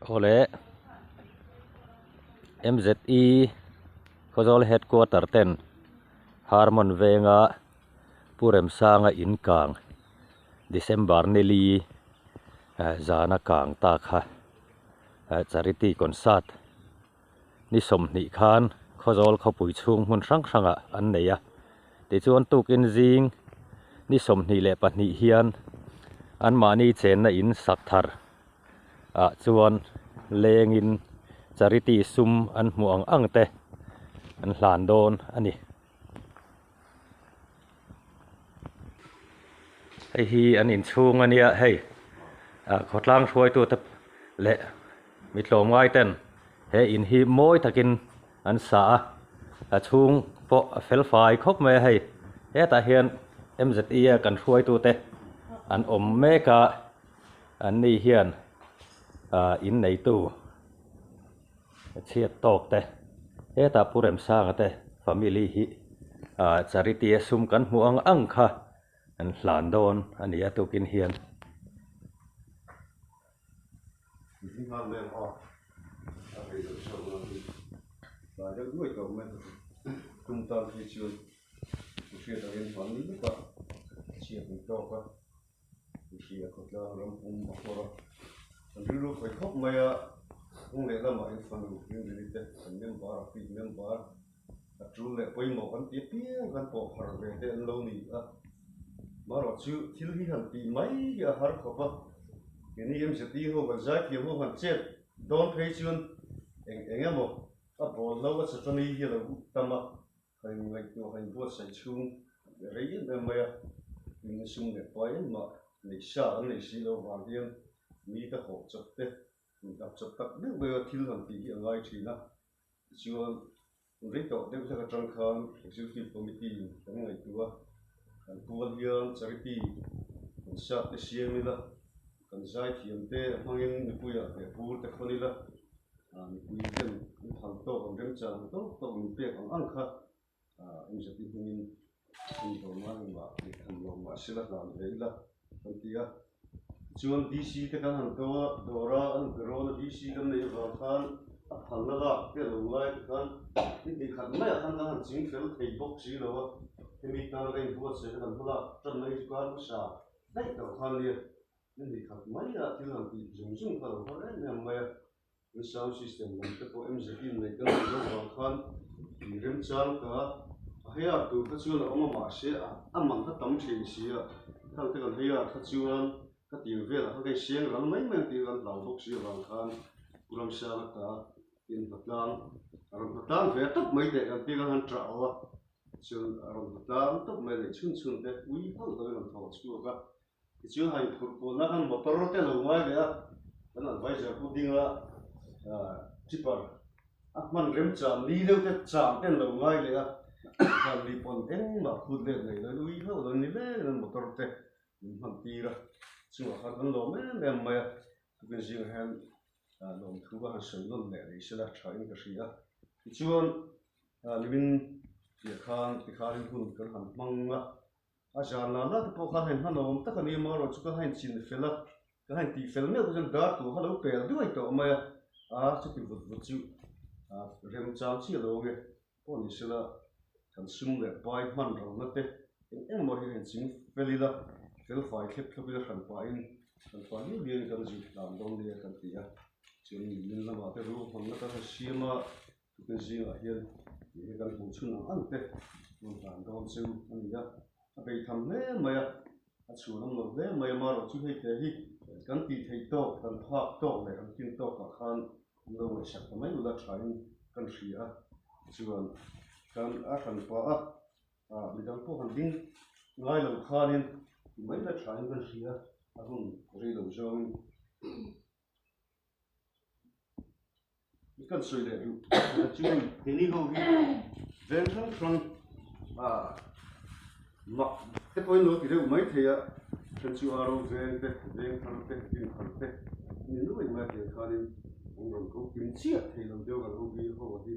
Ole MZE Khozol headquarter ten Harmon venga purem sanga in kang December nili zana kang ta kha charity concert ni som ni khan Khozol khopui chung mun sang sanga an neya ti chuan tukin jing ni som ni le pahni hian an mani chen na in sak thar chuan lengin charity sum an muang angte an hlan don ani hei hi an in chung ania hei khotlang hruai tu te le mi tlom ngai ten he in hi moi takin an sa chung po fel fai khop me hei he ta hian MZE kan hruai tu te an om meka an ni hian in nei tu chiat tok te he ta purem sang te family hi charity sum kan muang ang kha an hlan don ania tukin hian ông lẽ là mọi phần của những người đấy thành nhân bảo phi nhân bảo chú lẽ quay một con tiếp tiếp con bộ phật về đây lâu nỉ mà rồi chú thiếu hi hàng tỷ mấy cái hàng khóc á cái này em sẽ đi hồ và giải thiếu hồ hoàn chết đón thấy chưa anh em một bộ lâu sẽ cho đi là tâm á hành nghịch của hành vua sẽ chung để lấy những mà mình chung để quay mà để sợ để xí đâu hoàn thiện mi ta hỗ trợ đấy đọc chập tập nước bây giờ thiếu hàng tỷ hiện ngay chỉ là chưa rất tốt nếu chúng ta trong khám executive committee trong ngày tua cần tuân hiền charity cần sát để xem đi là cần giải thiện thế mang những người để phụ để phân đi là người dân hàng tổ hàng dem chẳng tổ mình biết hàng ăn khá em sẽ tìm mình đồ ăn mà để thành đồ mà sẽ là làm đấy là phần kia chuan DC te kan han to dora an corona DC kan nei va khan a phang la te lo lai kan ni khat mai khan kan ching fel thei bok chi lo te mi ta rein bu se kan hula tan nei kan sa dai to khan li ni khat mai a til han ti jung jung ka lo re ne mai ni sound system lan te po MZE nei kan lo va khan ni rem chang ka haya tu ka chuan oma ma se a mang ka tam thei si a thal te kan haya kha chuan các tiểu viện là các cái xiên rắn mấy mấy tiểu rắn đầu bốc xí vàng khan ulam sa là cả tiền vật lang về tất mấy để làm tiểu rắn trạo à chứ vật lang tất mấy để chun chun để quý hơn tới làm thầu chua cả chứ hành phụ nó ăn một taro thế là ngoài vậy cái là bây giờ phụ đinh là chipper mình rem chạm đi đâu cái chạm thế là ngoài vậy làm đi pon thế mà phụ lên này là quý hơn là như thế là một taro thế mình tì raซึ่งว่าเขาต้องลงแม่ไม่เป็นสิ่งที่ลงทุนว่าส่วนลงเนี่ยในสิ่งที่ใช้ก็ใช่ที่ชวนลิบินที่ข้างหุ่นกันหันมังละอาจารย์นั้นที่พวกเขาเห็นฮันลงแต่คนนี้มาเราชุกให้ชินเฟลล์ก็ให้ตีเฟลล์เนี่ยก็จะดัดตัวเขาเราเปลี่ยนด้วยตัวไม่ชุดที่วุฒิเรื่องจำที่เราเนี่ยพวกนี้สิ่งละกันสุ่มเลยไปมันเราเนี่ยเอ็งมาเห็นสิ่งเฟลล์ละcái phải khép khép cái phần phải như biên cần gì làm đông đi cần gì à chỉ mình làm cáiรูปของnóก็เชื่อมาเป็นสิ่งอะไรที่กันผู้ชุนอันเตะมันผ่านตอนซิวอันนี้อ่ะไปทำเนี่ยไม่อ่ะส่วนน้ำมันเนี่ยไม่มาเราช่วยให้เฮีกันตีให้โตกันภาพโตเลยกันกินโตกับขันเราไม่ใช่ทำไมเราใช้กันเสียส่วนกันขันปะมีการพวกขันดิ้งง่ายเราขันนี่mấy là trái gần xí á, không rì đầu rồi, cái sợi để chú cái này không ven thang thang mà cái point đó thì đều mấy thế á, cái chú aro ven thang thế, nhưng lúc mà thì khai nên ông đồng có kiếm chiết thì làm điều cái ông đi họ thì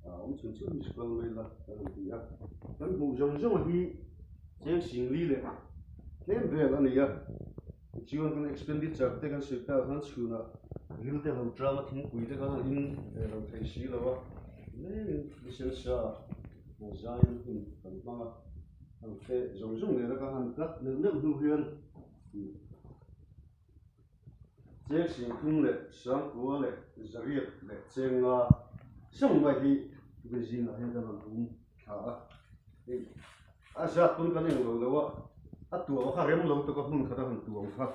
ông chuẩn chuẩn bị quan lên là cái gì á, cái mũ rồng thì xem sinh lý đấy nên về là này á, chỉ cần expenditure thì cái sự ta hắn chịu na Hil te lo drama thing pui te ka in lo thei si lo wa ne mission sha na giant in kan ma ang fe zong zong ne la ka han kat ne ne hu hian che sing thung le sang ko le zariat le chenga song mai hi be jing a he da lo kha a sa tun kan ne lo wa a tu wa kha rem lo to ka hun kha da han tu wa kha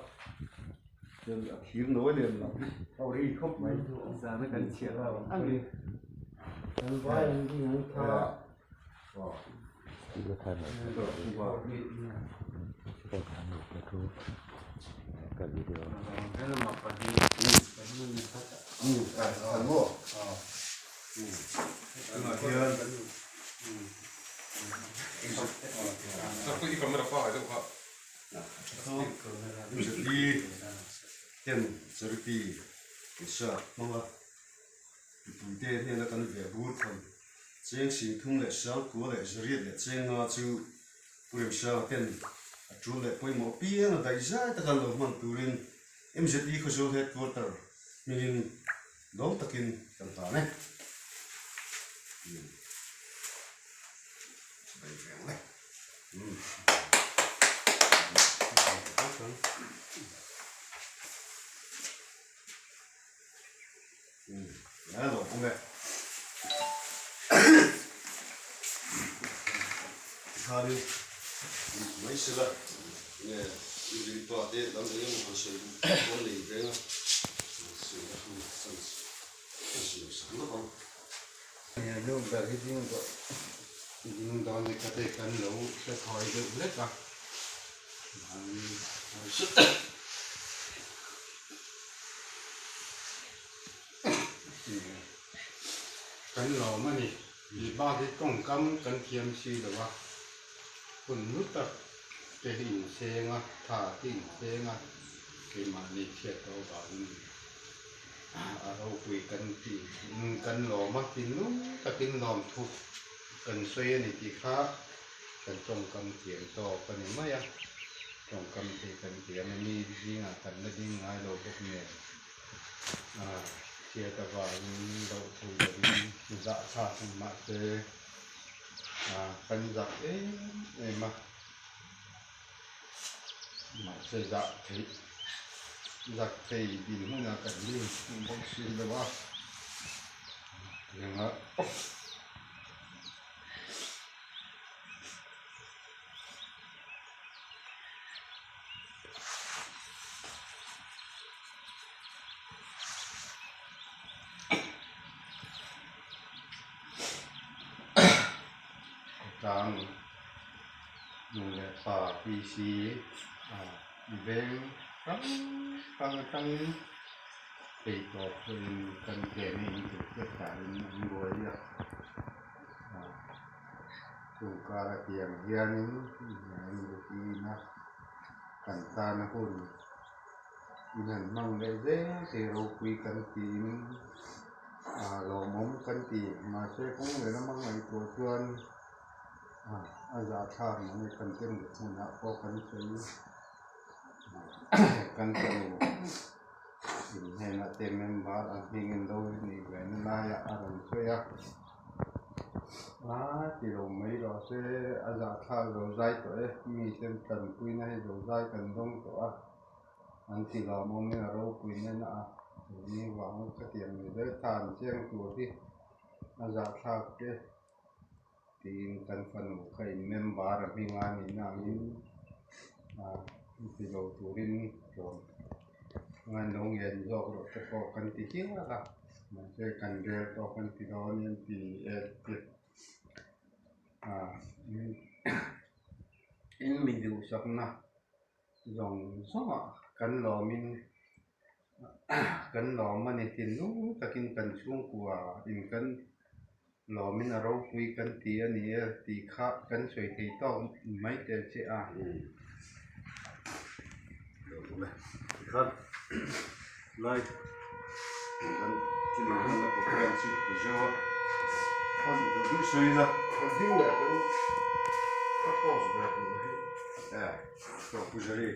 nên là khiến nối liền là tao đi khóc mày ra nó cần chia ra ăn đi ăn vai ăn đi ăn thà wow 이거 타는 wow 이거 타는 거 cái video cái là một phần đi ăn mua ăn mà thiên sao cứ đi cầm nó qua rồi đâu đi tiền serti isa mga tụi thế là cần về bút thôi trên sinh thung lệ sáng của lệ riết lệ trên ngõ chú bùi sao tiền chú lệ bùi mỏ bia là đại gia ta cần làm mang tụi lên em sẽ đi khởi hết water mình đóng takin cần ta này đây vẹn này Đấy rồi không vậy ha đi mấy sự là nè đi tọa tê làm cái gì mà sự con lì thế nó sự là không sẵn sự sẵn nó không nhà luôn về cái gì đó nhưng đó thì cái cần lâu sẽ khỏi được hết cả cần lâu mà nè vì ba cái công cắm cần kiềm xí được khôngคนรู้ตักจะหินเซงอ่ะถ่าหินเซงอ่ะคือมาในเขตเราบ้านเราคุยกันที่กันหล่อมากินนู้นตะกินหลอมทุกกันเสียในที่ค้ากันจงกำเขียนต่อกันยังไม่อะจงกำเขียนกันเขียนมันมียิ่งอ่ะกันไม่ยิ่งง่ายเราพวกเนี่ยเชื่อแต่ว่าเราคุยกันจะชาติมาเจอกันgiặc ấy mà chơi giặc thì vì nó là cảnh đi không xin được bao nhưng mà trang dùng để phá PC bên tăng để có phần cần tiền này để tất cả những người đi dùng cả là tiền hiền những cái na cần ta nó hôn nên mong để dễ thì rồi quy cần tiền lò móng cần tiền mà sẽ không người nó mong ngày của chuyênอาจารย์มันกันเต็มหัวหน้าพอกันใช้กันเต็มเห็นเต็มเมมบาร์มีเงินโดยนี่แหวนนายอารมณ์เสียที่เราไม่รอเสียอาจารย์เราใจตัวมีเต็มกันคุยนะให้เราใจกันต้องตัวอันที่เรามองเนี่ยเราคุยเนี่ยนะนี่หวังก็เตรียมได้ทานเชียงตัวที่อาจารย์เกทีมกันฟันใครเมมบาร์มีงานนี่นะมินที่เราตัวรินจงงานโรงเรียนจอกเราจะพอกันที่เที่ยงแล้วครับมันจะกันเรียนต่อกันที่เราเนี่ยที่อินมีดูสักนะจงสองกันหล่อมินกันหล่อมันในที่นู้นตะกินกันช่วงกว่าอินกันหล่อมินเราคุยกันตีอันนี้ตีข้ากันสวยที่ต้องไม่เต็มเสียครับไล่กันที่เราทำแล้วก็เรียนชื่อเจ้าคนดูสวยนะคนดิ้งแบบนี้ก็พอสแบบนี้ก็ผู้เจริญ